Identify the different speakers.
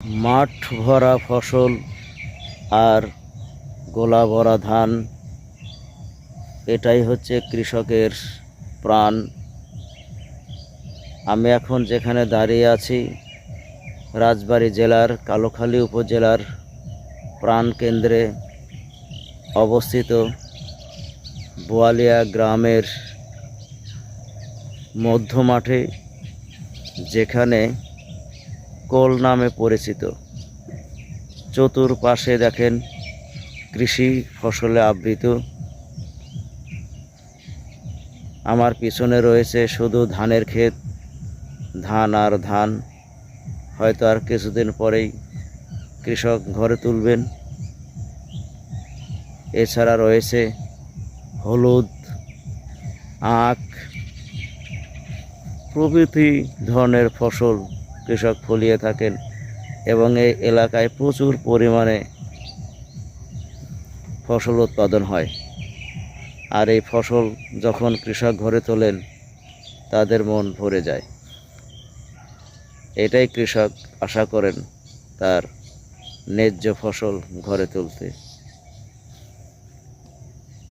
Speaker 1: মাঠ ভরা ফসল আর গোলা ভরা ধান, এটাই হচ্ছে কৃষকের প্রাণ। আমি এখন যেখানে দাঁড়িয়ে আছি, রাজবাড়ী জেলার কালোখালী উপজেলার প্রাণকেন্দ্রে অবস্থিত বোয়ালিয়া গ্রামের মধ্য মাঠে, যেখানে কোল নামে পরিচিত। চতুর্পাশে দেখেন কৃষি ফসলে আবৃত। আমার পিছনে রয়েছে শুধু ধানের ক্ষেত, ধান আর ধান। হয়তো আর কিছুদিন পরেই কৃষক ঘরে তুলবেন। এছাড়া রয়েছে হলুদ, আখ প্রভৃতি ধরনের ফসল কৃষক ফলিয়ে থাকেন, এবং এই এলাকায় প্রচুর পরিমাণে ফসল উৎপাদন হয়। আর এই ফসল যখন কৃষক ঘরে তোলেন, তাদের মন ভরে যায়। এটাই কৃষক আশা করেন তার ন্যায্য ফসল ঘরে তুলতে।